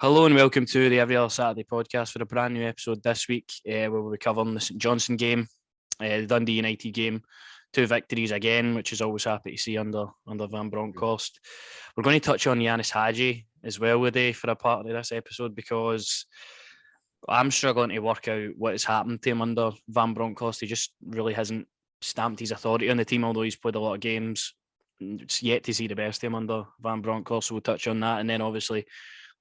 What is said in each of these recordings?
Hello and welcome to the Every Other Saturday podcast for a brand new episode this week where we'll be covering the St Johnstone game, the Dundee United game, two victories again, which is always happy to see under Van Bronckhorst. We're going to touch on Ianis Hagi as well today for a part of this episode because I'm struggling to work out what has happened to him under Van Bronckhorst. He just really hasn't stamped his authority on the team, although he's played a lot of games. It's yet to see the best of him under Van Bronckhorst, so we'll touch on that. And then obviously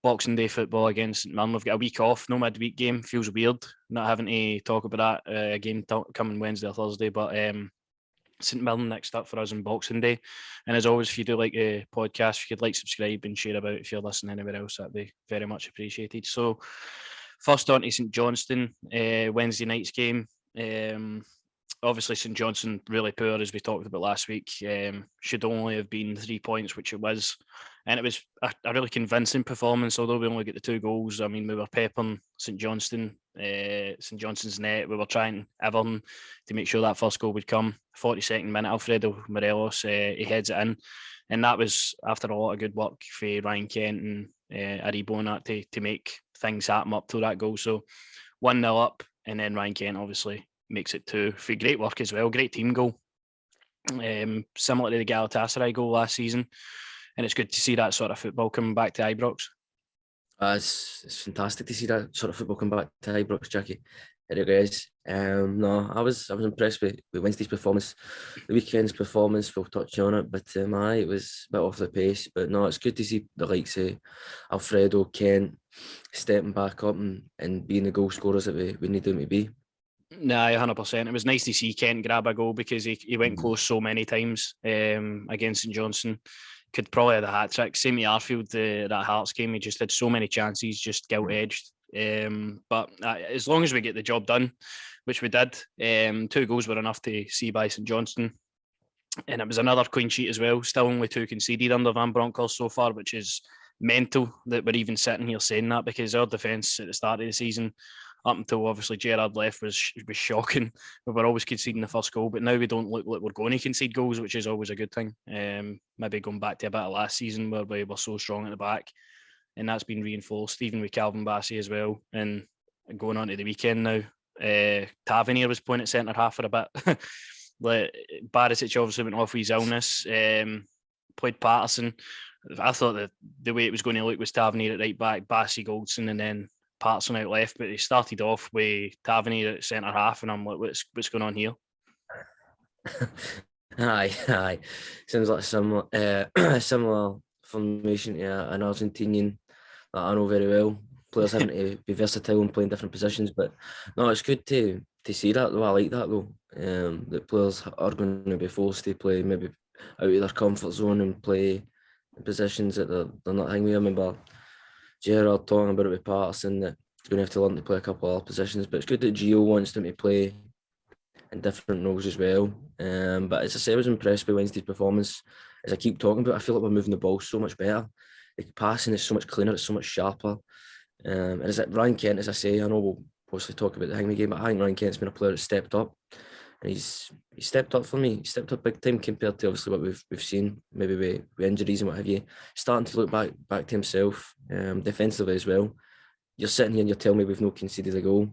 Boxing Day football against St Mirren. We've got a week off, no midweek game. Feels weird not having to talk about that game coming Wednesday or Thursday. But St Mirren next up for us on Boxing Day. And as always, if you do like the podcast, if you could like, subscribe and share about if you're listening anywhere else, that'd be very much appreciated. So first on to St Johnstone, Wednesday night's game. Obviously, St Johnstone really poor, as we talked about last week. Should only have been 3 points, which it was. And it was a really convincing performance, although we only get the 2 goals. I mean, we were peppering St Johnstone's net. We were trying Everton to make sure that first goal would come. 42nd minute, Alfredo Morelos, he heads it in. And that was after a lot of good work for Ryan Kent and Aribo and that to make things happen up to that goal. So 1-0 up, and then Ryan Kent obviously makes it 2 for great work as well. Great team goal. Similar to the Galatasaray goal last season. And it's good to see that sort of football coming back to Ibrox. It's fantastic to see that sort of football come back to Ibrox, Jackie. It really is. No, I was impressed with Wednesday's performance. The weekend's performance, we'll touch on it, but it was a bit off the pace. But no, it's good to see the likes of Alfredo, Kent stepping back up and being the goal scorers that we need them to be. Nah, 100%. It was nice to see Kent grab a goal because he went close so many times against St Johnstone. Could probably have a hat trick. Same with Arfield, that Hearts game. He just had so many chances, just gilt-edged. But as long as we get the job done, which we did, 2 goals were enough to see by St Johnstone. And it was another clean sheet as well. Still only 2 conceded under Van Bronckhorst so far, which is mental that we're even sitting here saying that, because our defence at the start of the season, up until obviously Gerrard left, was shocking. We were always conceding the first goal, but now we don't look like we're going to concede goals, which is always a good thing. Maybe going back to a bit of last season where we were so strong at the back, and that's been reinforced even with Calvin Bassey as well. And going on to the weekend now, Tavernier was playing at centre half for a bit. Barisic obviously went off with his illness. Played Patterson. I thought that the way it was going to look was Tavernier at right back, Bassey, Goldson, and then Patterson out left, but they started off with Tavernier at centre half, and I'm like, what's going on here? Aye. Sounds like a similar formation to an Argentinian that I know very well. Players having to be versatile and play in different positions, but no, it's good to see that though. I like that though. That players are going to be forced to play maybe out of their comfort zone and play in positions that they're not hanging with. I remember Gerrard talking about it with Patterson that he's going to have to learn to play a couple of other positions, but it's good that Gio wants them to play in different roles as well. But as I say, I was impressed with Wednesday's performance. As I keep talking about, I feel like we're moving the ball so much better. The passing is so much cleaner, it's so much sharper. And as Ryan Kent, as I say, I know we'll mostly talk about the Hangman game, but I think Ryan Kent's been a player that stepped up. And he's stepped up for me. He stepped up big time compared to obviously what we've seen, maybe with injuries and what have you. Starting to look back to himself, defensively as well. You're sitting here and you're telling me we've not conceded a goal,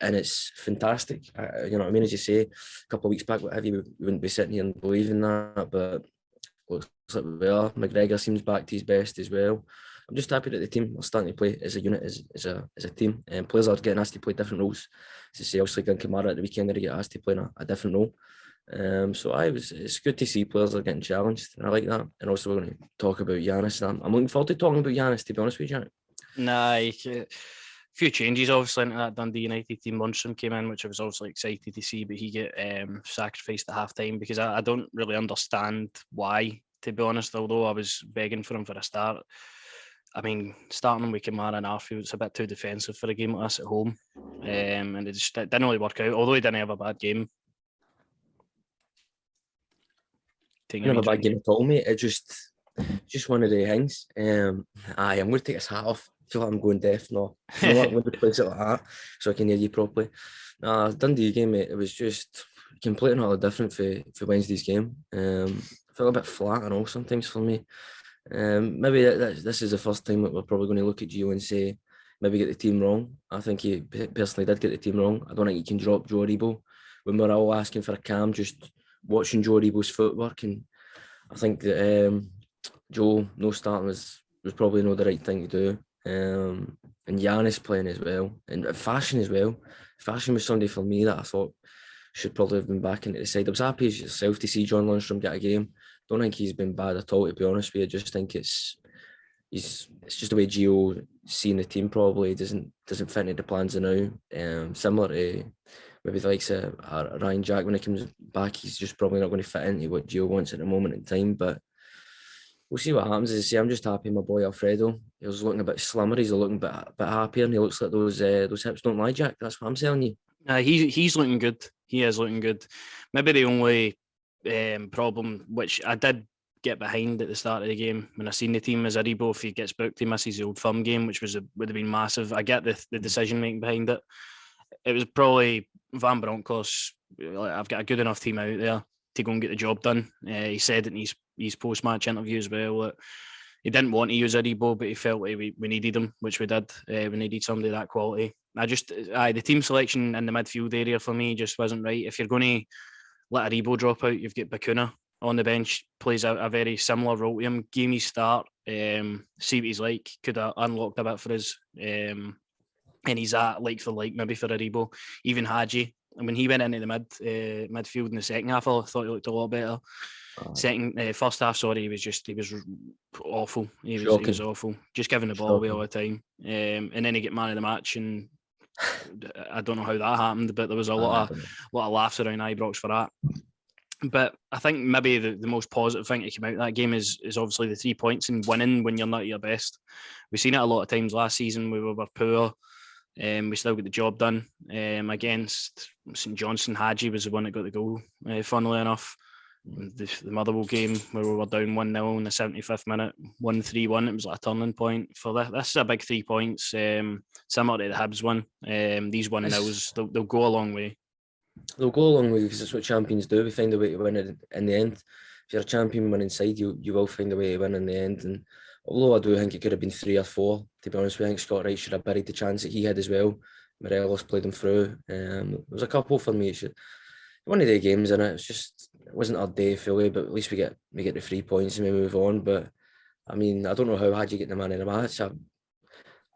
and it's fantastic. You know what I mean? As you say, a couple of weeks back, what have you, we wouldn't be sitting here and believing that, but looks like we are. McGregor seems back to his best as well. I'm just happy that the team are starting to play as a unit, as a team, and players are getting asked to play different roles. As I say, obviously, Glenn Kamara at the weekend, they get asked to play in a different role. It's good to see players are getting challenged, and I like that. And also, we're going to talk about Ianis. I'm looking forward to talking about Ianis, to be honest with you, Janet. Nah, a few changes obviously into that Dundee United team. Lundstrom came in, which I was obviously excited to see, but he get sacrificed at half time because I don't really understand why, to be honest, although I was begging for him for a start. I mean, starting with Kamara and Arfield, it's a bit too defensive for a game like this at home. And it didn't really work out, although he didn't have a bad game. Didn't have a bad game at all, mate. It's just one of the things. I'm going to take this hat off. I feel like I'm going deaf now. You know what? I'm going to place it like that so I can hear you properly. Dundee game, mate, it was just completely and utterly different for Wednesday's game. I felt a bit flat and all sometimes for me. Maybe this is the first time that we're probably going to look at Gio and say, maybe get the team wrong. I think he personally did get the team wrong. I don't think he can drop Joe Aribo. When we're all asking for a cam, just watching Joe Aribo's footwork, and I think that Joe no starting was probably not the right thing to do. And Ianis playing as well, and Fashion as well. Fashion was somebody for me that I thought should probably have been back into the side. I was happy as yourself to see John Lundstrom get a game. Don't think he's been bad at all, to be honest with you. I just think it's just the way Gio seeing the team probably doesn't fit into the plans of now. Similar to maybe the likes of Ryan Jack when he comes back, he's just probably not going to fit into what Gio wants at the moment in time. But we'll see what happens. As I say, I'm just happy my boy Alfredo. He was looking a bit slimmer. He's looking a bit happier, and he looks like those hips don't lie, Jack. That's what I'm telling you. He's looking good. He is looking good. Maybe the only problem, which I did get behind at the start of the game when I seen the team, is Aribo. If he gets booked, he misses the Old Firm game, which would have been massive. I get the decision making behind it. It was probably Van Bronckhorst. I've got a good enough team out there to go and get the job done. He said in his post match interview as well that he didn't want to use Aribo, but he felt like we needed him, which we did. We needed somebody of that quality. The team selection in the midfield area for me just wasn't right. If you're going to let Aribo drop out, you've got Bacuna on the bench, plays a very similar role to him. Give him his start, see what he's like. Could have unlocked a bit for us. And he's at like for like maybe for Aribo. Even Hagi, and when he went into the midfield in the second half, I thought he looked a lot better. First half, sorry, he was awful. He was awful. Just giving the ball away all the time. And then he get man of the match, and I don't know how that happened, but there was a lot of laughs around Ibrox for that. But I think maybe the most positive thing to come out of that game is obviously the 3 points and winning when you're not at your best. We've seen it a lot of times last season. We were poor. We still got the job done against St Johnstone. Hagi was the one that got the goal, funnily enough. The Motherwell game where we were down 1-0 in the 75th minute, 1-3-1. It was like a turning point for this. This is a big 3 points, similar to the Hibs one. These 1-0s, they'll go a long way. They'll go a long way because it's what champions do. We find a way to win it in the end. If you're a champion winning side, you will find a way to win in the end. And although I do think it could have been 3 or 4, to be honest with you, I think Scott Wright should have buried the chance that he had as well. Morelos played him through. There was a couple for me. One of the games in it. It wasn't our day fully, but at least we get the 3 points and we move on. But I mean, I don't know how had you get the man in the match.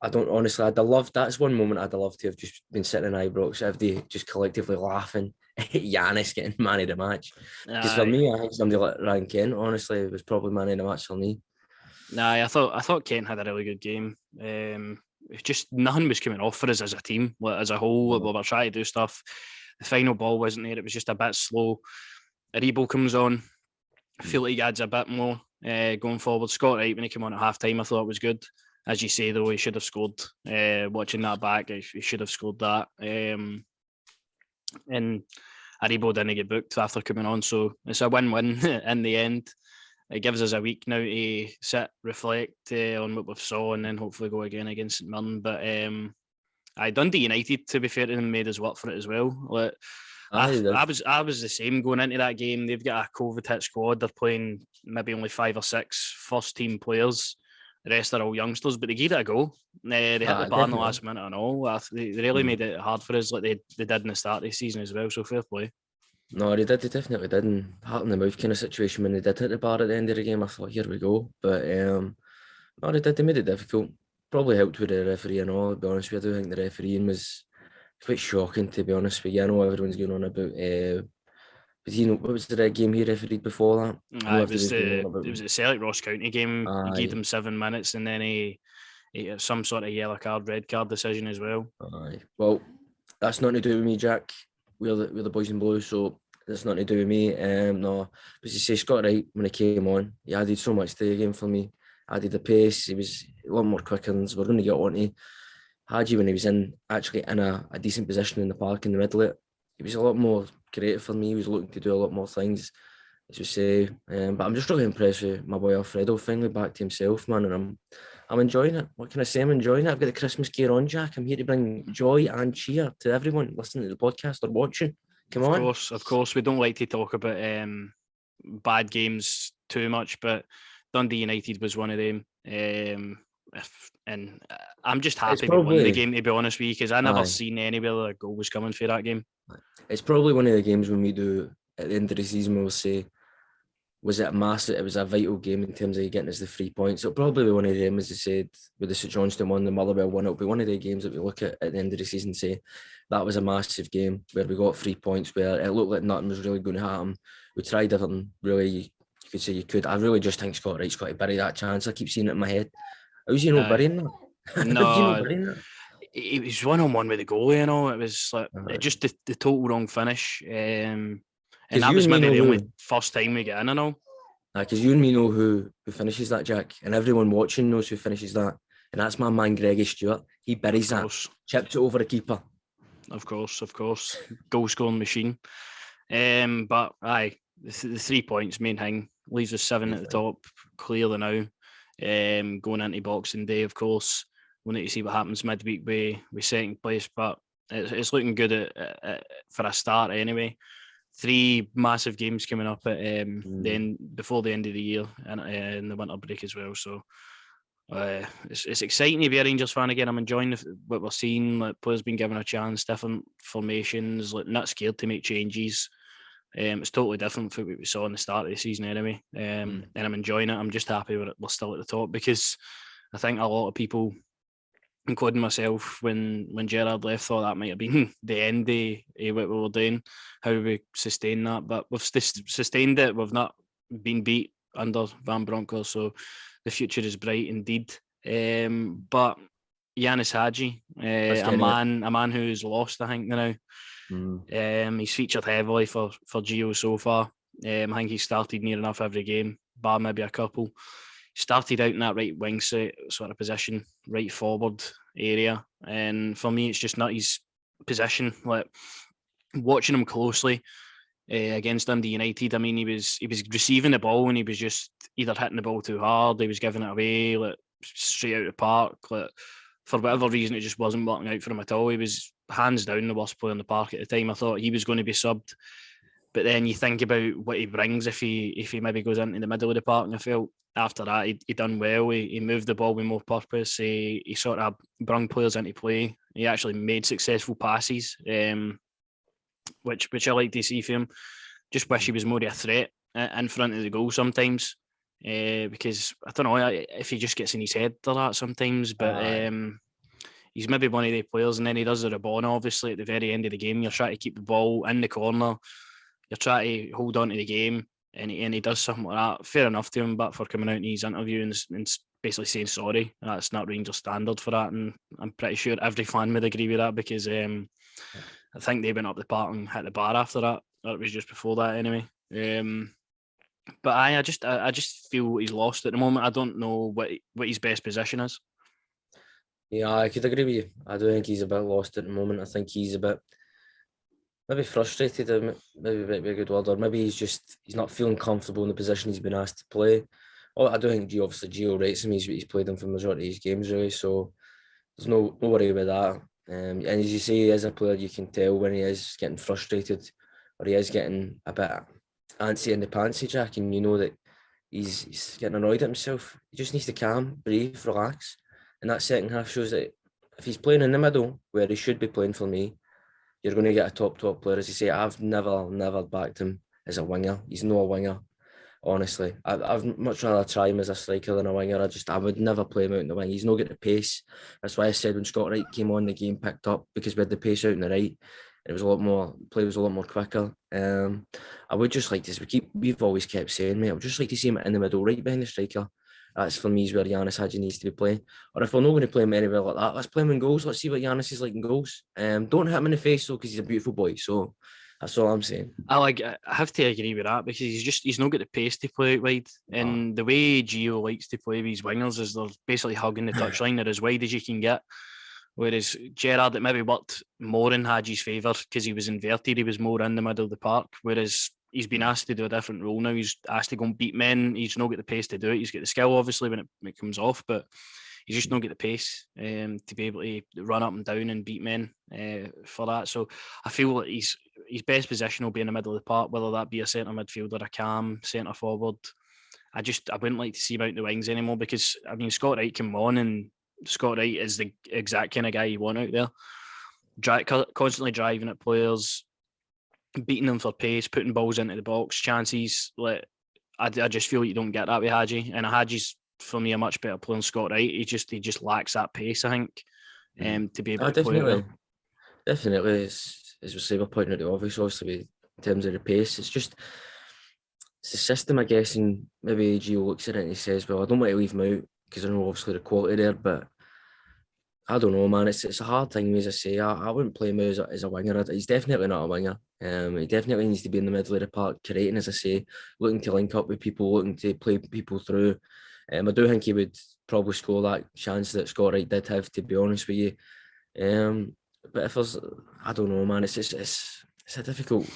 I don't honestly. That's one moment I'd love to have just been sitting in Ibrox, everybody just collectively laughing at Ianis getting man of the match. Because for me, I think somebody like Ryan Kent, honestly, it was probably man of the match for me. I thought Kent had a really good game. It's just nothing was coming off for us as a team, as a whole. We were trying to do stuff. The final ball wasn't there. It was just a bit slow. Aribo comes on. I feel like he adds a bit more going forward. Scott Wright, when he came on at half time, I thought it was good. As you say, though, he should have scored. Watching that back, he should have scored that. And Aribo didn't get booked after coming on, so it's a win-win in the end. It gives us a week now to sit, reflect on what we've saw, and then hopefully go again against St Mirren. But Dundee United, to be fair to them, made us work for it as well. I was the same going into that game. They've got a COVID hit squad. They're playing maybe only 5 or 6 first team players. The rest are all youngsters, but they gave it a go. They hit the bar in the last minute and all. They really made it hard for us, like they did in the start of the season as well. So fair play. No, they did. They definitely did. And heart in the mouth kind of situation when they did hit the bar at the end of the game. I thought, here we go. But no, they did. They made it difficult. Probably helped with the referee and all. To be honest with you, I do think the refereeing was quite shocking. To be honest with you, I know everyone's going on about. What was the game he refereed before that? It was the Celtic Ross County game. He gave them 7 minutes, and then he had some sort of yellow card, red card decision as well. Well, that's nothing to do with me, Jack. We're the boys in blue, so that's nothing to do with me. No, but as you say, Scott Wright, when he came on, he added so much to the game for me. Added the pace. He was a lot more quicker than we're going to get on to. Hagi, when he was actually in a decent position in the park in the middle of it, he was a lot more creative for me. He was looking to do a lot more things, as you say. But I'm just really impressed with my boy Alfredo finally back to himself, man. And I'm enjoying it. What can I say? I'm enjoying it. I've got the Christmas gear on, Jack. I'm here to bring joy and cheer to everyone listening to the podcast or watching. Come on. Of course. We don't like to talk about bad games too much, but Dundee United was one of them. And I'm just It's happy we won the probably game, to be honest with you, because I never aye. seen anywhere a goal was coming for that game. It's probably one of the games when we do at the end of the season we'll say, was it a massive? It was a vital game in terms of getting us the 3 points. It'll probably be one of them, as I said, with the St Johnstone one, the Motherwell one. It'll be one of the games that we look at the end of the season and say that was a massive game where we got 3 points, where it looked like nothing was really going to happen. We tried everything. Really, you could say you could. I really just think Scott Wright's got to bury that chance. I keep seeing it in my head. How's he not burying that? How's he not No, burying that? it was 1-on-1 with the goalie, you know. It was like just the total wrong finish. And that was maybe the only first time we get in, I know. Because you and me know who finishes that, Jack, and everyone watching knows who finishes that, and that's my man Greggy Stewart. He buries that, chips it over the keeper. Of course, goal scoring machine. But aye, the 3 points, main thing, leaves us 7 at the top, clearly now. Going into Boxing Day, of course, we'll need to see what happens midweek with second place, but it's looking good for a start anyway. 3 massive games coming up at then before the end of the year and in the winter break as well. So it's exciting to be a Rangers fan again. I'm enjoying what we're seeing. Like, players being given a chance, different formations, like not scared to make changes. It's totally different from what we saw in the start of the season anyway. And I'm enjoying it. I'm just happy we're still at the top, because I think a lot of people, including myself, when Gerrard left, thought that might have been the end of what we were doing, how we sustain that. But we've sustained it. We've not been beat under Van Bronckhorst, so the future is bright indeed. But Ianis Hagi, a man who's lost, I think, now. He's featured heavily for Gio so far. I think he started near enough every game, bar maybe a couple. Started out in that right wing sort of position, right forward area, and for me, it's just not his position. Like, watching him closely against Dundee United, I mean, he was receiving the ball and he was just either hitting the ball too hard, he was giving it away, like straight out of the park. Like, for whatever reason, it just wasn't working out for him at all. He was hands down the worst player in the park at the time. I thought he was going to be subbed. But then you think about what he brings if he maybe goes into the middle of the park, and I felt after that he done well. He moved the ball with more purpose. He sort of brung players into play. He actually made successful passes, which I like to see for him. Just wish he was more of a threat in front of the goal sometimes, because I don't know if he just gets in his head or that sometimes. But he's maybe one of the players, and then he does the Rabona, obviously, at the very end of the game. You're trying to keep the ball in the corner. You're trying to hold on to the game, and he does something like that. Fair enough to him, but for coming out in his interview and basically saying sorry, that's not Rangers standard for that. And I'm pretty sure every fan would agree with that, because I think they went up the park and hit the bar after that, or it was just before that anyway. But I just feel he's lost at the moment. I don't know what his best position is. Yeah, I could agree with you. I do think he's a bit lost at the moment. I think he's a bit maybe frustrated, maybe be a good word, or maybe he's not feeling comfortable in the position he's been asked to play. Oh, I don't think Gio rates him. He's played him for the majority of his games, really, so there's no worry about that. And as you say, as a player, you can tell when he is getting frustrated or he is getting a bit antsy in the pantsy, Jack, and you know that he's getting annoyed at himself. He just needs to calm, breathe, relax. And that second half shows that if he's playing in the middle, where he should be playing for me, you're going to get a top player. As you say, I've never backed him as a winger. He's not a winger, honestly. I've much rather try him as a striker than a winger. I would never play him out in the wing. He's not got the pace. That's why I said when Scott Wright came on, the game picked up, because we had the pace out in the right. It was a lot more, play was a lot more quicker. I would just like to, we've always kept saying, mate, I would just like to see him in the middle, right behind the striker. That's for me is where Ianis Hagi needs to be playing. Or if we're not going to play him anywhere like that, let's play him in goals. Let's see what Ianis is like in goals. Don't hit him in the face though, because he's a beautiful boy. So that's all I'm saying. I have to agree with that, because he's not got the pace to play out wide. And the way Gio likes to play with his wingers is they're basically hugging the touchline. They're as wide as you can get. Whereas Gerrard, it maybe worked more in Hagi's favour because he was inverted. He was more in the middle of the park. Whereas he's been asked to do a different role now. He's asked to go and beat men. He's not got the pace to do it. He's got the skill, obviously, when it comes off, but he's just not got the pace to be able to run up and down and beat men for that. So I feel that his best position will be in the middle of the park, whether that be a centre midfielder, a cam, centre forward. I wouldn't like to see him out the wings anymore, because I mean, Scott Wright came on, and Scott Wright is the exact kind of guy you want out there. Constantly driving at players, beating them for pace, putting balls into the box, chances. Like, I just feel you don't get that with Hagi, and Hagi's for me a much better player than Scott Wright. He just lacks that pace, I think, to be able to play definitely, well. definitely. As we say, we're pointing out the obvious, obviously, in terms of the pace. It's the system, I guess, and maybe Gio looks at it and he says, well, I don't want to leave him out because I know obviously the quality there, but I don't know, man. It's a hard thing, as I say. I wouldn't play him as a winger. He's definitely not a winger. He definitely needs to be in the middle of the park, creating, as I say, looking to link up with people, looking to play people through. I do think he would probably score that chance that Scott Wright did have, to be honest with you. But if there's, I don't know, man. It's a difficult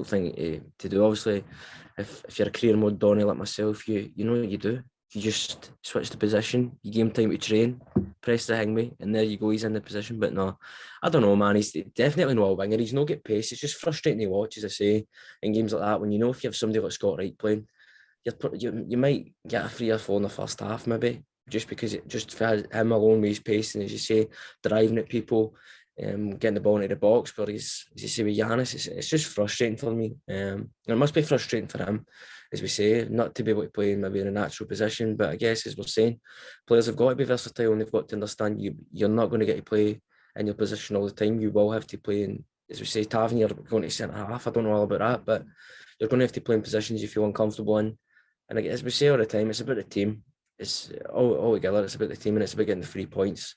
thing to do. Obviously, if you're a career mode Donny like myself, you know what you do. You just switch the position. You give him time to train, press the hangway, and there you go. He's in the position. But no, I don't know, man. He's definitely not a winger. He's not get pace. It's just frustrating to watch, as I say, in games like that. When you know if you have somebody like Scott Wright playing, you might get a 3 or 4 in the first half, maybe, just because it just for him alone with his pace and, as you say, driving at people, getting the ball into the box. But as you say with Ianis, it's just frustrating for me. And it must be frustrating for him, as we say, not to be able to play maybe in a natural position. But I guess, as we're saying, players have got to be versatile, and they've got to understand you're not going to get to play in your position all the time. You will have to play in, as we say, Tavernier going to centre half. I don't know all about that, but you're going to have to play in positions you feel uncomfortable in. And as we say all the time, it's about the team. It's all together. It's about the team, and it's about getting the 3 points.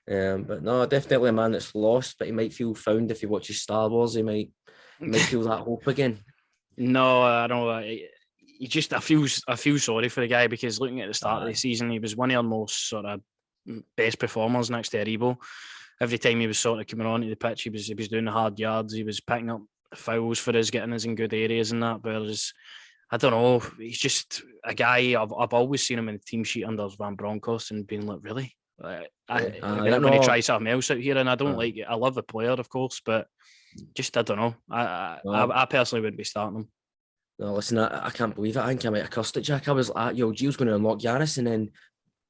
But no, definitely a man that's lost, but he might feel found if he watches Star Wars. He might feel that hope again. No, I don't. I feel sorry for the guy, because looking at the start of the season, he was one of our most sort of best performers next to Aribo. Every time he was sort of coming onto the pitch, he was doing the hard yards. He was picking up fouls for us, getting us in good areas and that. Whereas, I don't know, he's just a guy. I've always seen him in the team sheet under Van Bronckhorst and been like, really? I'm going to try something else out here, and I don't like it. I love the player, of course, but just I don't know. I personally wouldn't be starting him. No, listen, I can't believe it. I think I might have cussed it, Jack. I was like, yo, Gio's going to unlock Ianis, and then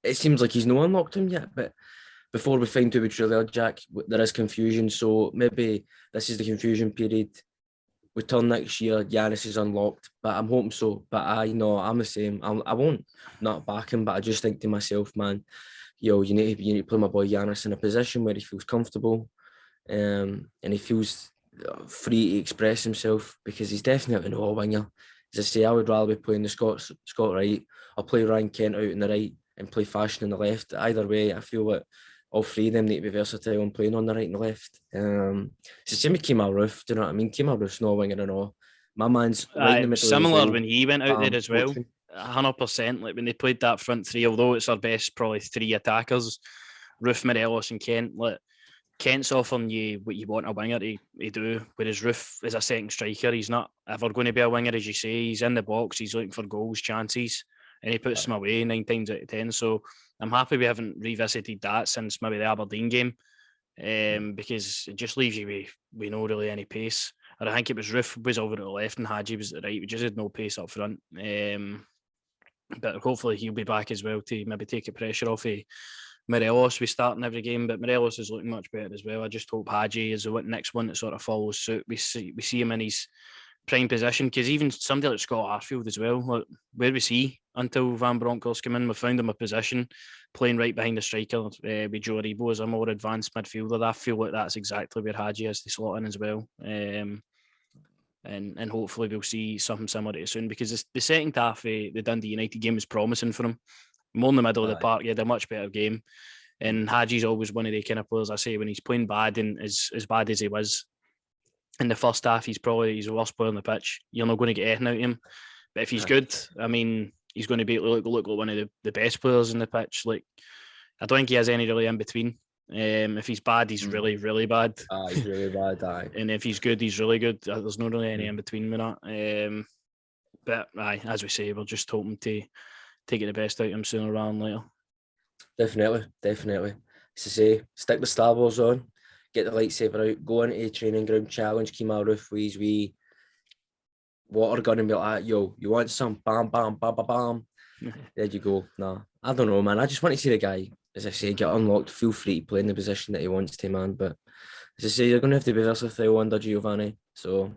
it seems like he's not unlocked him yet. But before we find out what's really odd, Jack, there is confusion. So maybe this is the confusion period. We turn next year, Ianis is unlocked, but I'm hoping so. But I know I'm the same. I won't not back him, but I just think to myself, man, yo, you need to play my boy Ianis in a position where he feels comfortable, and he feels free to express himself, because he's definitely not a winger. As I say, I would rather be playing the Scott Wright, or play Ryan Kent out on the right and play Fashion on the left. Either way, I feel like all 3 of them need to be versatile and playing on the right and the left. It's the same with Kemal Roof, do you know what I mean? Kemal Roof's no winger at all. My man's right in the middle similar of the when he went out there as well. 100%. Like when they played that front 3, although it's our best probably 3 attackers, Roof, Morelos and Kent, like Kent's offering you what you want a winger to do, whereas Roof is a second striker. He's not ever going to be a winger, as you say. He's in the box, he's looking for goals, chances, and he puts them away 9 times out of 10. So I'm happy we haven't revisited that since maybe the Aberdeen game, because it just leaves you with no really any pace. And I think it was Roof was over at the left and Hagi was at the right. We just had no pace up front. But hopefully he'll be back as well to maybe take the pressure off of Morelos. We starting every game, but Morelos is looking much better as well. I just hope Hagi is the next one that sort of follows suit. We see him in his prime position, because even somebody like Scott Arfield as well, like, where was he until Van Bronckhorst came in? We found him a position playing right behind the striker with Joe Aribo as a more advanced midfielder. I feel like that's exactly where Hagi is to slot in as well. And hopefully we'll see something similar to it soon, because the second half of the Dundee United game was promising for him. More in the middle of the park, he had a much better game. And Hagi's always one of the kind of players, I say, when he's playing bad and as bad as he was in the first half, he's the worst player on the pitch. You're not going to get anything out of him. But if he's good, I mean, he's going to be look like one of the best players in the pitch. Like, I don't think he has any really in between. If he's bad, he's really, really bad. He's really bad, and if he's good, he's really good. There's not really any in between with that. But as we say, we're just hoping to get the best out of him sooner rather than later. Definitely. As I say, stick the Star Wars on, get the lightsaber out, go into the training ground, challenge Kemal Roof with his wee water gun and be like, yo, you want some? Bam, bam, bam, bam, bam. There you go. Nah, I don't know, man. I just want to see the guy, as I say, get unlocked, feel free to play in the position that he wants to, man. But as I say, you're going to have to be versatile under Giovanni. So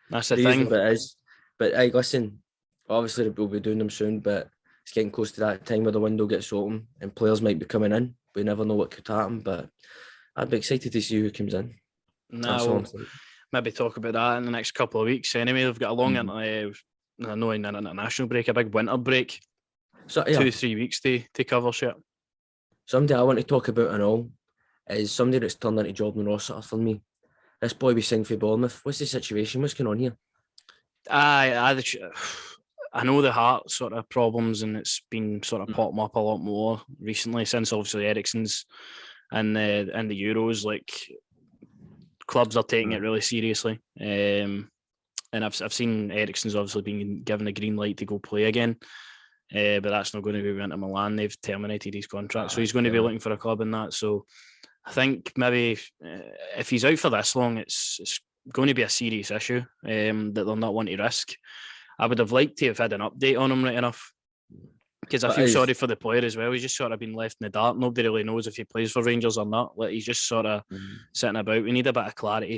That's the it is thing. what it is. But hey, listen, obviously we'll be doing them soon, but it's getting close to that time where the window gets open and players might be coming in. We never know what could happen, but I'd be excited to see who comes in. That's all I'm Now, saying. maybe talk about that in the next couple of weeks. Anyway, they've got a long, I know, an international break, a big winter break, So yeah, 2-3 weeks to cover shit. somebody I want to talk about and all is somebody that's turned into Jordan Rossiter for me. This boy we sing for Bournemouth. What's the situation? What's going on here? I know the heart sort of problems, and it's been sort of popping up a lot more recently since obviously Eriksen's and the Euros. Like, clubs are taking it really seriously, and I've seen Eriksen's obviously been given a green light to go play again, but that's not going to be Inter Milan. They've terminated his contract, so he's going to be looking for a club in that. So I think maybe if he's out for this long, it's going to be a serious issue that they'll not want to risk. I would have liked to have had an update on him right enough, because I feel sorry for the player as well. He's just sort of been left in the dark. Nobody really knows if he plays for Rangers or not. Like, he's just sort of sitting about. We need a bit of clarity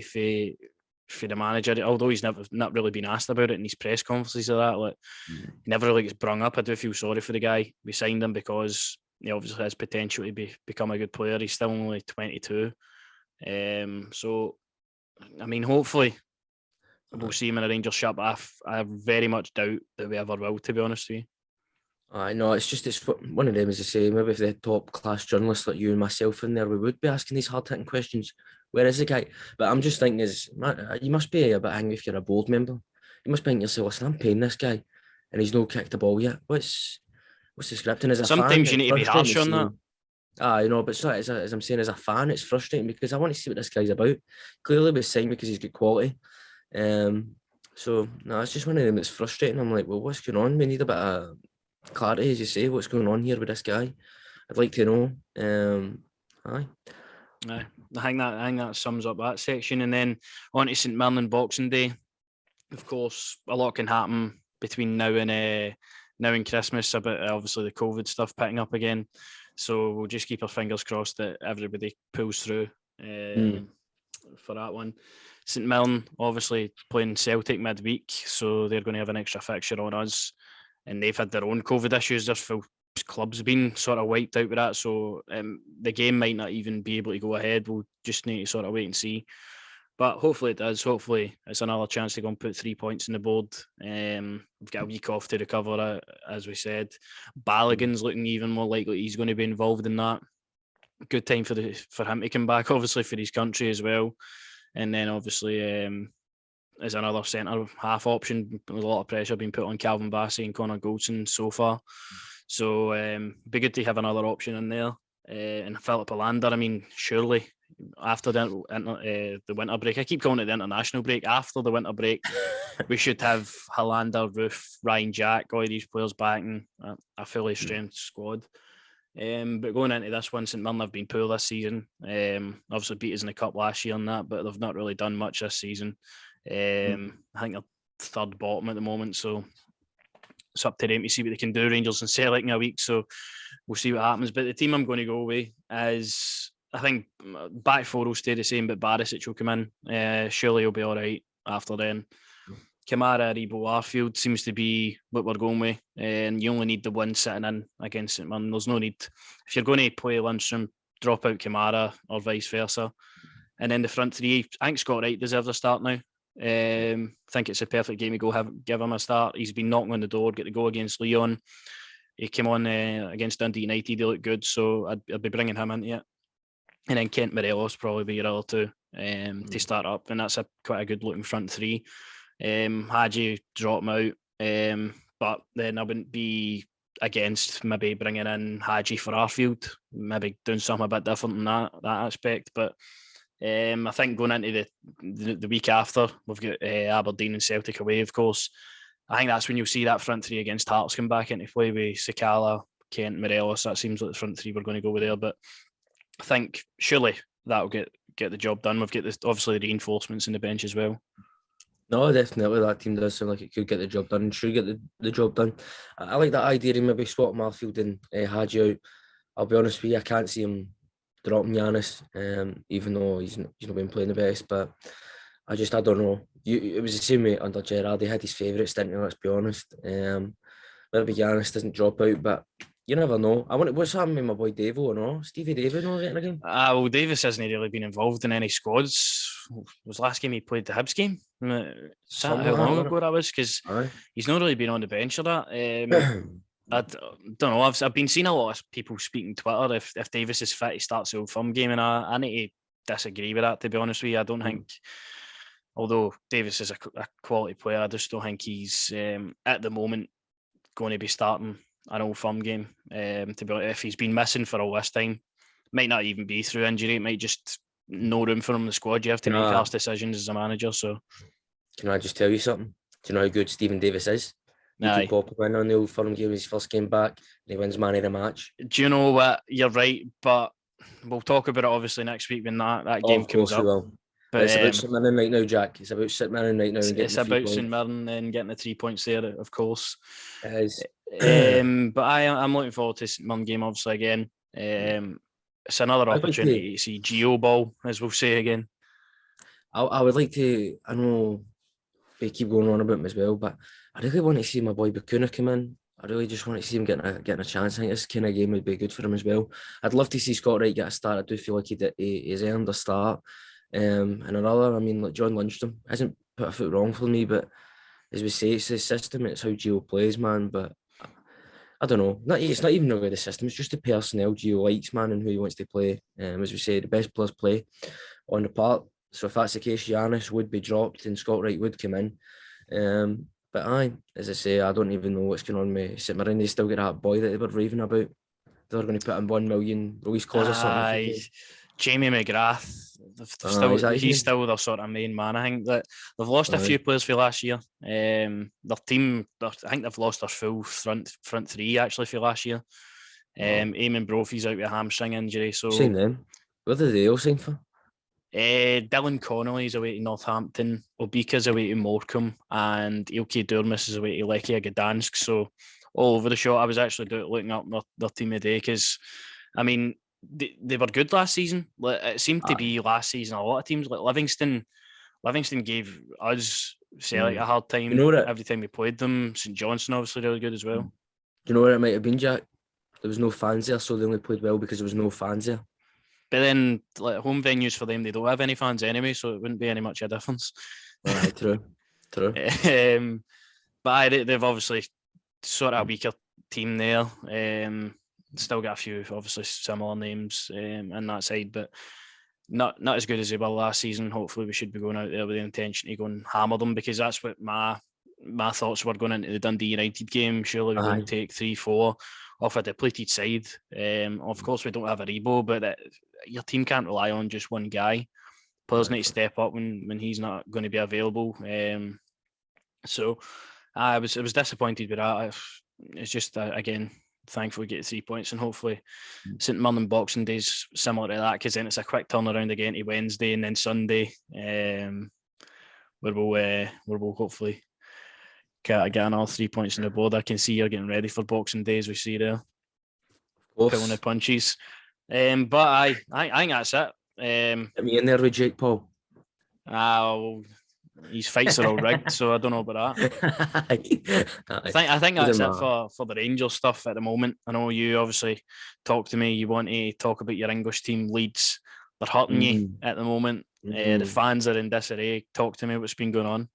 for the manager, although he's not really been asked about it in his press conferences or that. Like, he never really gets brung up. I do feel sorry for the guy. We signed him because he obviously has potential to become a good player. He's still only 22. So, I mean, hopefully we'll see him in a Rangers shirt, but I very much doubt that we ever will, to be honest with you. I know, it's one of them, as I say, maybe if they had top class journalists like you and myself in there, we would be asking these hard hitting questions. Where is the guy? But I'm just thinking, you must be a bit angry if you're a board member. You must be thinking to yourself, listen, I'm paying this guy and he's not kicked the ball yet. What's the script? And as a Sometimes fan, you need to be harsh on that. But so as I'm saying, as a fan, it's frustrating because I want to see what this guy's about. Clearly, we signed because he's good quality. So no, it's just one of them that's frustrating. I'm like, well, what's going on? We need a bit of clarity, as you say. What's going on here with this guy? I'd like to know. Aye. I think that sums up that section. And then on to St Mirren Boxing Day. Of course, a lot can happen between now and Christmas about obviously the COVID stuff picking up again. So we'll just keep our fingers crossed that everybody pulls through for that one. St Mirren obviously playing Celtic midweek, so they're going to have an extra fixture on us, and they've had their own COVID issues. Their full club's been sort of wiped out with that, so the game might not even be able to go ahead. We'll just need to sort of wait and see. But hopefully it does. Hopefully it's another chance to go and put 3 points on the board. We've got a week off to recover, as we said. Balogun's looking even more likely he's going to be involved in that. Good time for him to come back, obviously, for his country as well. And then obviously as another centre half option, a lot of pressure being put on Calvin Bassey and Connor Goldson so far. So be good to have another option in there. And Philip Olander, I mean, surely after the winter break, I keep calling it the international break, after the winter break, we should have Hollander, Roof, Ryan Jack, all these players back and a fully strength squad. But going into this one, St Mirren have been poor this season. Obviously beat us in the cup last year on that, but they've not really done much this season. I think they're third bottom at the moment, so it's up to them to see what they can do. Rangers and Celtic in a week, so we'll see what happens. But the team I'm going to go with is, I think back four will stay the same, but Barisic will come in. Surely he'll be all right after then. Kamara, Rebo, Arfield seems to be what we're going with, and you only need the one sitting in against St Mirren. There's no need, if you're going to play Lundstrom, drop out Kamara or vice versa. And then the front three, I think Scott Wright deserves a start now. I think it's a perfect game to give him a start. He's been knocking on the door, get the goal against Lyon. He came on against Dundee United, he looked good, so I'd be bringing him into it. And then Kent Morelos probably be your other two to start up, and that's quite a good looking front three. Hagi drop him out, but then I wouldn't be against maybe bringing in Hagi for Arfield, maybe doing something a bit different in that aspect. But I think going into the week after, we've got Aberdeen and Celtic away, of course. I think that's when you'll see that front three against Hearts come back into play with Sakala, Kent, Morelos. That seems like the front three we're going to go with there. But I think surely that'll get the job done. We've got obviously the reinforcements in the bench as well. No, definitely that team does sound like it could get the job done and should get the job done. I like that idea of maybe swapping Marfield and Hagi out. I'll be honest with you, I can't see him dropping Ianis, even though he's not been playing the best. But I don't know. It was the same way under Gerrard. He had his favourites, didn't he? Let's be honest. Maybe Giannis doesn't drop out, but you never know. I wonder what's happening with my boy Davo or no? Stevie David not getting a game? Well, Davis hasn't really been involved in any squads. It was last game he played the Hibs game. Is that Something how like that, long wasn't ago that was? Because it? he's not really been on the bench or that. Aye. Don't know. I've been seeing a lot of people speaking Twitter. If Davis is fit, he starts the Old Firm game, and I need to disagree with that. To be honest with you, I don't think. Although Davis is a quality player, I just don't think he's at the moment going to be starting an Old Firm game. To be honest, if he's been missing for all this time, might not even be through injury. It might just no room for him in the squad. You have to make harsh decisions as a manager. So, Can I just tell you something? Do you know how good Stephen Davis is? You aye. could pop him in on the Old Firm game his first game back, and he wins man of the match. Do you know what? You're right, but we'll talk about it obviously next week when that game Of comes course we up. will. But It's about St Mirren right now, Jack. It's about St Mirren right now and getting it's the 3 about St points. Mirren and getting the 3 points there, of course. It is. But I'm looking forward to St Mirren game obviously again. It's another opportunity to see Geo ball, as we'll say again. I would like to. I know we keep going on about him as well, but I really want to see my boy Bakuna come in. I really just want to see him getting a chance. I think this kind of game would be good for him as well. I'd love to see Scott Wright get a start. I do feel like he's earned a start. And another, I mean, like John Lundstrom hasn't put a foot wrong for me, but as we say, it's the system. It's how Gio plays, man. But I don't know. It's not even about the system. It's just the personnel Gio likes, man, and who he wants to play. As we say, the best players play on the park. So if that's the case, Ianis would be dropped and Scott Wright would come in. But aye, as I say, I don't even know what's going on with St Mirren. They still get that boy that they were raving about. They're going to put in 1 million release clause or something. Jamie McGrath. He's still their sort of main man. I think that they've lost a few players for last year. Their team, I think they've lost their full front three actually for last year. Eamon Brophy's out with a hamstring injury. So seen them. What did they all sign for? Dylan Connolly's away to Northampton, Obika's away to Morecambe, and Ilke Durmus is away to Lechia Gdansk. So all over the shop. I was actually looking up their team today because, I mean, they were good last season. It seemed to be last season. A lot of teams like Livingston gave us Celtic a hard time every time we played them. St Johnstone obviously really good as well. Do you know where it might have been, Jack? There was no fans there, so they only played well because there was no fans there. But then, like home venues for them, they don't have any fans anyway, so it wouldn't be any much of a difference. True. But they've obviously sort of a weaker team there. Still got a few obviously similar names in that side, but not as good as they were last season. Hopefully, we should be going out there with the intention to go and hammer them, because that's what my thoughts were going into the Dundee United game. Surely we're going to take 3-4 off a depleted side. Of course, we don't have a Rebo, but your team can't rely on just one guy. Players need to step up when he's not going to be available. So I was disappointed with that. It's just again, thankful we get 3 points, and hopefully St Mirren Boxing Day's similar to that, because then it's a quick turnaround again to Wednesday and then Sunday, where we'll hopefully get another 3 points on the board. I can see you're getting ready for Boxing Day, as we see there, pulling the punches. But I think that's it. Get me in there with Jake Paul. His fights are all rigged, so I don't know about that. I think that's it for the Rangers stuff at the moment. I know you obviously talk to me. You want to talk about your English team, Leeds. They're hurting you at the moment. The fans are in disarray. Talk to me what's been going on.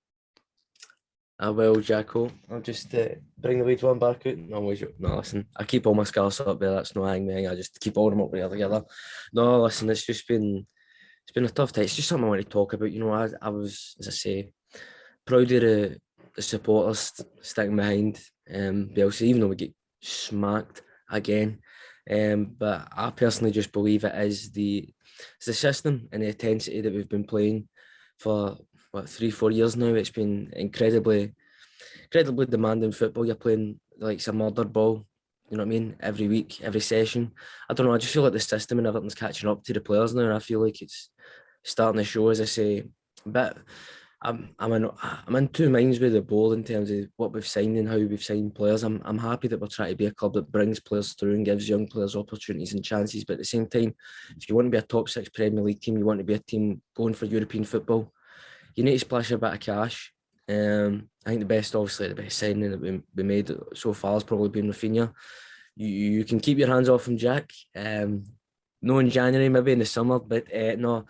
I will, Jacko. I'll just bring the Leeds one back out. No, listen. I keep all my scars up there. That's no hanging. I just keep all them up there together. No, listen. It's been a tough day. It's just something I want to talk about. You know, I was, as I say, proud of the supporters sticking behind Bielsa, even though we get smacked again. But I personally just believe it's the system and the intensity that we've been playing for 3-4 years now. It's been incredibly demanding football. You're playing like some murder ball, you know what I mean? Every week, every session. I don't know, I just feel like the system and everything's catching up to the players now, and I feel like it's starting to show, as I say, a bit I'm in two minds with the board in terms of what we've signed and how we've signed players. I'm happy that we're trying to be a club that brings players through and gives young players opportunities and chances. But at the same time, if you want to be a top six Premier League team, you want to be a team going for European football, you need to splash a bit of cash. I think the best signing that we made so far has probably been Rafinha. You can keep your hands off him, Jack. No, in January, maybe in the summer, but no,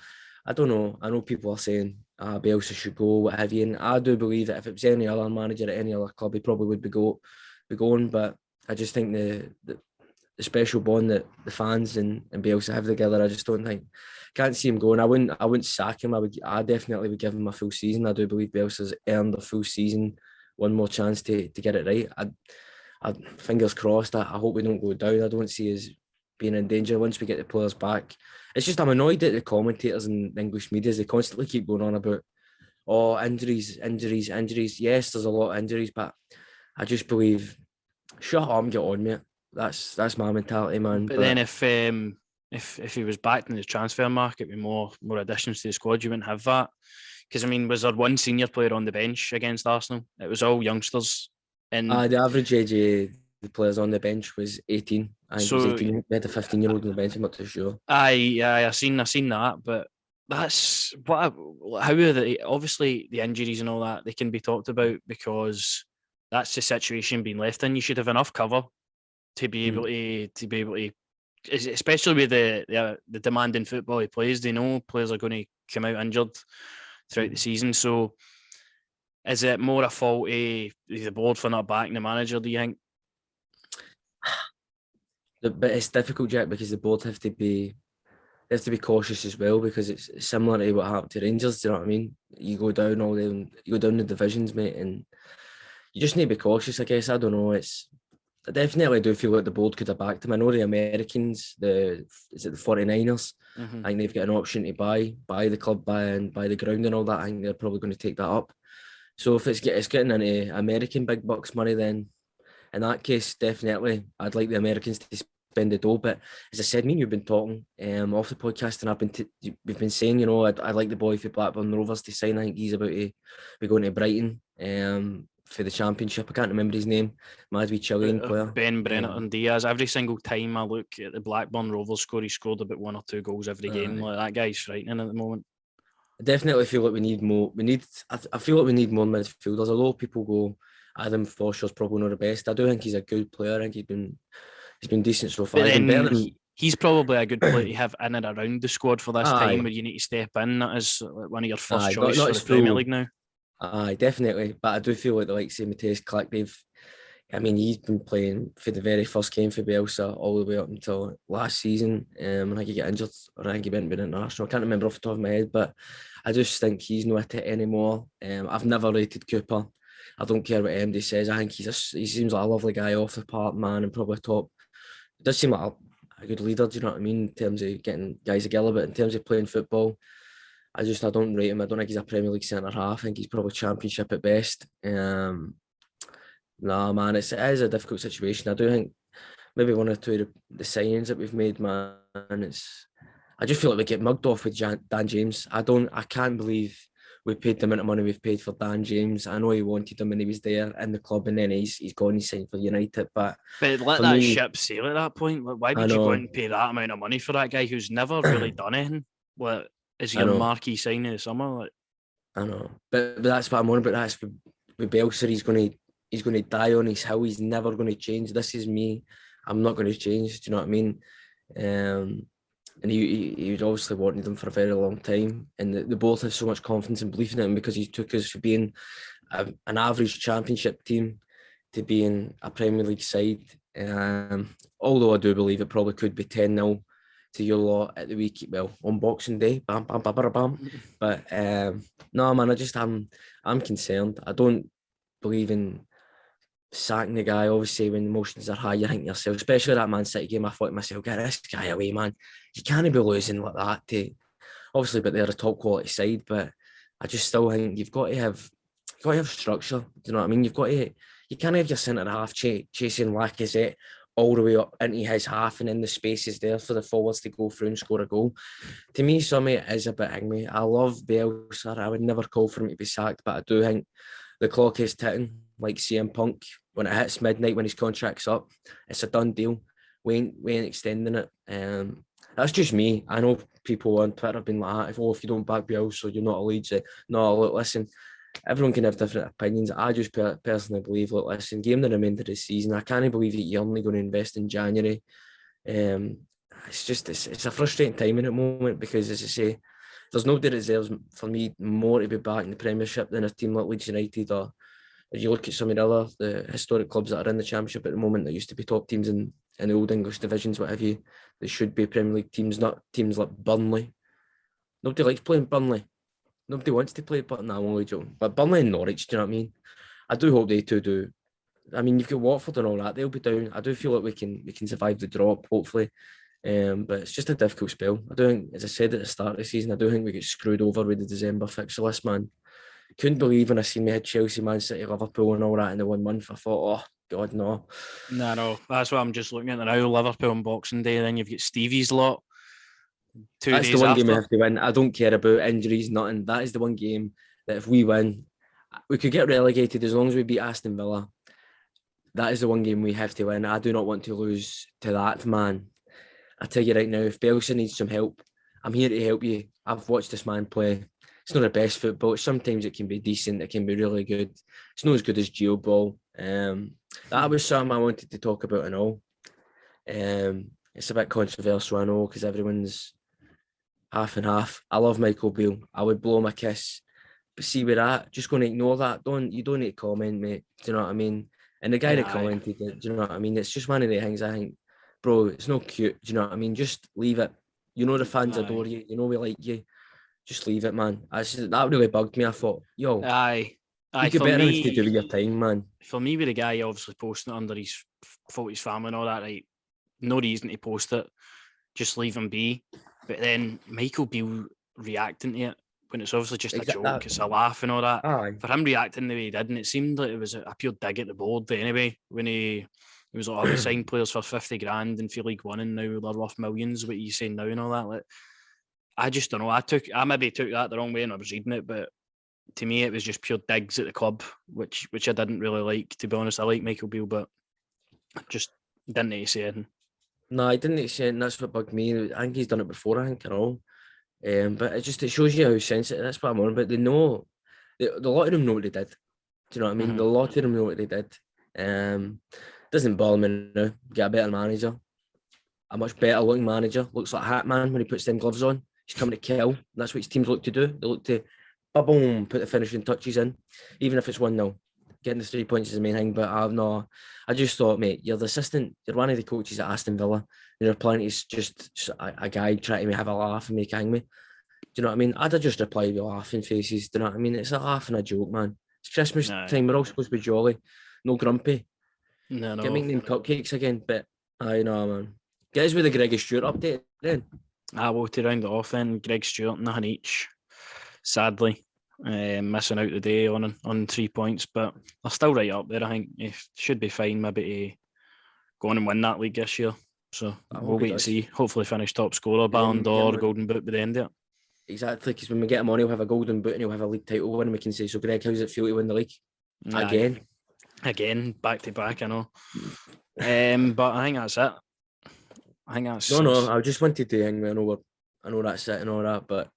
I don't know. I know people are saying Bielsa should go, what have you, and I do believe that if it was any other manager at any other club, he probably would be going. But I just think the special bond that the fans and Bielsa have together, I just don't think. Can't see him going. I wouldn't sack him. I definitely would give him a full season. I do believe Bielsa's earned a full season, one more chance to get it right. I fingers crossed. I hope we don't go down. I don't see us being in danger once we get the players back. It's just I'm annoyed at the commentators and the English media. They constantly keep going on about injuries. Yes, there's a lot of injuries, but I just believe shut up and get on, mate. That's my mentality, man. But then if he was back in the transfer market with more additions to the squad, you wouldn't have that. Because I mean, was there one senior player on the bench against Arsenal? It was all youngsters. And the average age of the players on the bench was 18. I think it was 18. We had a 15-year-old on the bench. I'm not too sure. I seen that, but that's how are they? Obviously, the injuries and all that they can be talked about because that's the situation being left in. You should have enough cover to be able to, especially with the demanding football he plays. They know players are going to come out injured throughout the season. So, is it more a fault of the board for not backing the manager? Do you think? But it's difficult, Jack, because the board have to be cautious as well because it's similar to what happened to Rangers. Do you know what I mean? You go down the divisions, mate, and you just need to be cautious. I guess I don't know. I definitely do feel like the board could have backed him. I know the Americans, the 49ers. I think they've got an option to buy the club, buy the ground and all that. I think they're probably going to take that up. So if it's getting into American big bucks money, then in that case, definitely, I'd like the Americans to spend the dough. But as I said, me and you've been talking off the podcast, and we've been saying, I'd like the boy for Blackburn Rovers to sign. I think he's about to be going to Brighton for the Championship. I can't remember his name. Mad wee Chilean player. Ben Brennerton Diaz. Every single time I look at the Blackburn Rovers score, he scored about 1 or 2 goals every game. Like, that guy's frightening at the moment. I definitely feel like we need more. I feel like we need more midfielders. Although people go, Adam Forsha's probably not the best. I do think he's a good player. I think he's been decent so far. He's probably a good player to have in and around the squad for this time where you need to step in. That is one of your first choice for the Premier League now. Aye, definitely. But I do feel like the likes of Mateusz Klich, he's been playing for the very first game for Bielsa all the way up until last season. I think he got injured, or I think he went international. I can't remember off the top of my head, but I just think he's not it anymore. I've never rated Cooper. I don't care what MD says. I think he seems like a lovely guy off the park, man, and probably top. It does seem like a good leader, do you know what I mean, in terms of getting guys together, but in terms of playing football, I don't rate him. I don't think he's a Premier League centre half. I think he's probably Championship at best. Nah, man, it is a difficult situation. I do think maybe one or two of the signings that we've made, man, I just feel like we get mugged off with Dan James. I can't believe we paid the amount of money we've paid for Dan James. I know he wanted him when he was there in the club, and then he's gone. He's signed for United, but let that ship sail at that point. Why would you go and pay that amount of money for that guy who's never really done anything? What is your marquee signing in the summer? I know, but that's what I'm on about. That's with Bielsa. He's going to die on his hill. He's never going to change. This is me. I'm not going to change. Do you know what I mean? And he was obviously wanting them for a very long time. And they both have so much confidence and belief in him because he took us from being an average Championship team to being a Premier League side. Although I do believe it probably could be 10-0 to your lot at the week, on Boxing Day. Bam, bam, bam, bam, bam. But no, man, I'm concerned. I don't believe in sacking the guy. Obviously, when emotions are high, you think yourself, especially that Man City game, I thought to myself, get this guy away, man. You can't be losing like that. Obviously, but they're a top quality side, but I just still think you've got to have structure. Do you know what I mean? You can't have your centre half chasing Lacazette all the way up into his half, and then the space is there for the forwards to go through and score a goal. To me, some of it is a bit angry. I love Bielsa. I would never call for him to be sacked, but I do think the clock is ticking, like CM Punk. When it hits midnight, when his contract's up, it's a done deal. We ain't extending it. That's just me. I know people on Twitter have been like, if you don't back Bielsa, you're not a Leeds. No, look, listen, everyone can have different opinions. I just personally believe, look, listen, game the remainder of the season. I can't believe that you're only going to invest in January. It's a frustrating time in the moment because, as I say, there's nobody that deserves for me more to be back in the Premiership than a team like Leeds United, or if you look at some of the historic clubs that are in the Championship at the moment that used to be top teams in the old English divisions, what have you. They should be Premier League teams, not teams like Burnley. Nobody likes playing Burnley. Nobody wants to play, but no, I'm only joking. But Burnley and Norwich, do you know what I mean? I do hope they two do. I mean, you've got Watford and all that; they'll be down. I do feel like we can survive the drop, hopefully. But it's just a difficult spell. I do think, as I said at the start of the season, I do think we get screwed over with the December fixture list, man. Couldn't believe when I seen we had Chelsea, Man City, Liverpool, and all that in the 1 month. I thought, oh God, no. No, that's what I'm just looking at now. Liverpool on Boxing Day, then you've got Stevie's lot. That's the one game we have to win. I don't care about injuries, nothing. That is the one game that if we win, we could get relegated as long as we beat Aston Villa. That is the one game we have to win. I do not want to lose to that, man. I tell you right now, if Bielsa needs some help, I'm here to help you. I've watched this man play. It's not the best football. Sometimes it can be decent. It can be really good. It's not as good as Geo Ball. That was something I wanted to talk about and all. It's a bit controversial, I know, because everyone's half and half. I love Michael Beale. I would blow him a kiss. But see where that, just going to ignore that. You don't need to comment, mate. Do you know what I mean? And the guy that commented it, do you know what I mean? It's just one of the things I think, bro, it's not cute. Do you know what I mean? Just leave it. You know the fans adore you. You know we like you. Just leave it, man. That really bugged me. I thought, yo, you could better things to do with your time, man. For me, with the guy obviously posting it under his family and all that, right? No reason to post it. Just leave him be. But then Michael Beale reacting to it when it's obviously just a joke, it's a laugh and all that. For him reacting the way he did, and it seemed like it was a pure dig at the board anyway, when he was like, we signed players for 50 grand and for League One and now they're worth millions, what you saying now and all that. Like, I just don't know. I maybe took that the wrong way and I was reading it, but to me it was just pure digs at the club, which I didn't really like, to be honest. I like Michael Beale, but I just didn't need to say anything. No, I didn't need to say anything. That's what bugged me. I think he's done it before, I think, and all. But it shows you how sensitive. That's what I'm on. But they know, a lot of them know what they did. Do you know what I mean? Mm-hmm. A lot of them know what they did. Doesn't bother me now. Get a better manager, a much better looking manager. Looks like a hat man when he puts them gloves on. He's coming to kill. That's what his teams look to do. They look to boom, put the finishing touches in, even if it's 1-0. Getting the 3 points is the main thing. But I just thought, mate, you're the assistant. You're one of the coaches at Aston Villa. You're planning to just a guy trying to have a laugh and make angry. Do you know what I mean? I'd have just replied with laughing faces. Do you know what I mean? It's a laugh and a joke, man. It's Christmas time. We're all supposed to be jolly. No grumpy. No. Get making them cupcakes again. But I know, man. Get us with the Greg Stewart update then. Well, to round it off then, Greg Stewart, nothing each. Sadly. Missing out today on 3 points, but they're still right up there. I think it should be fine maybe to go on and win that league this year. So we'll wait and see. Hopefully finish top scorer, Ballon d'Or, Golden Boot by the end of it. Exactly, because when we get him on, he'll have a Golden Boot and he'll have a league title win, and we can say, so Greg, how does it feel to win the league? Again, back to back, I know. But I think that's it. No, I just wanted to hang. I know that's it and all that, but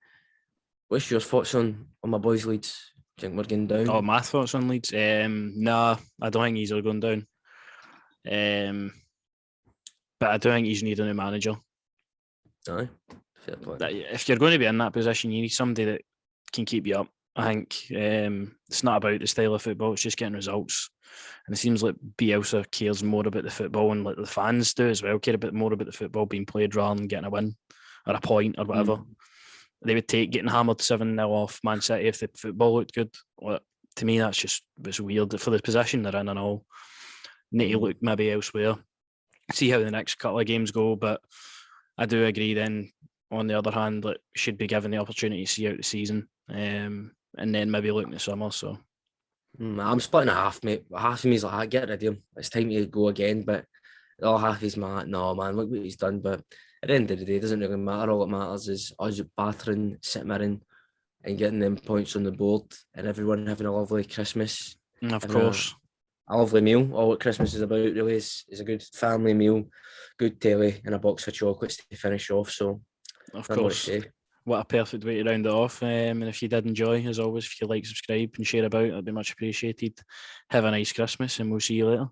what's your thoughts on my boys' Leeds? Do you think we're going down? Oh, my thoughts on Leeds? Nah, I don't think he's going down. But I do think he's need a new manager. Aye, fair point. If you're going to be in that position, you need somebody that can keep you up. I think it's not about the style of football, it's just getting results. And it seems like Bielsa cares more about the football, and like the fans do as well, care a bit more about the football being played rather than getting a win or a point or whatever. They would take getting hammered 7-0 off Man City if the football looked good. Well, to me, it's weird for the position they're in and all. Need to look maybe elsewhere. See how the next couple of games go, but I do agree then, on the other hand, that should be given the opportunity to see out the season, and then maybe look in the summer. So I'm splitting a half, mate. Half of me is like, I get rid of him. It's time to go again, but oh, half his mad. No, man, look what he's done. But at the end of the day, it doesn't really matter. All that matters is us battering St Mirren and getting them points on the board, and everyone having a lovely Christmas, Of having course. a lovely meal. All what Christmas is about really is a good family meal, good telly, and a box of chocolates to finish off. So, Of don't know what to course. say. What a perfect way to round it off. And if you did enjoy, as always, if you like, subscribe and share about, that'd be much appreciated. Have a nice Christmas, and we'll see you later.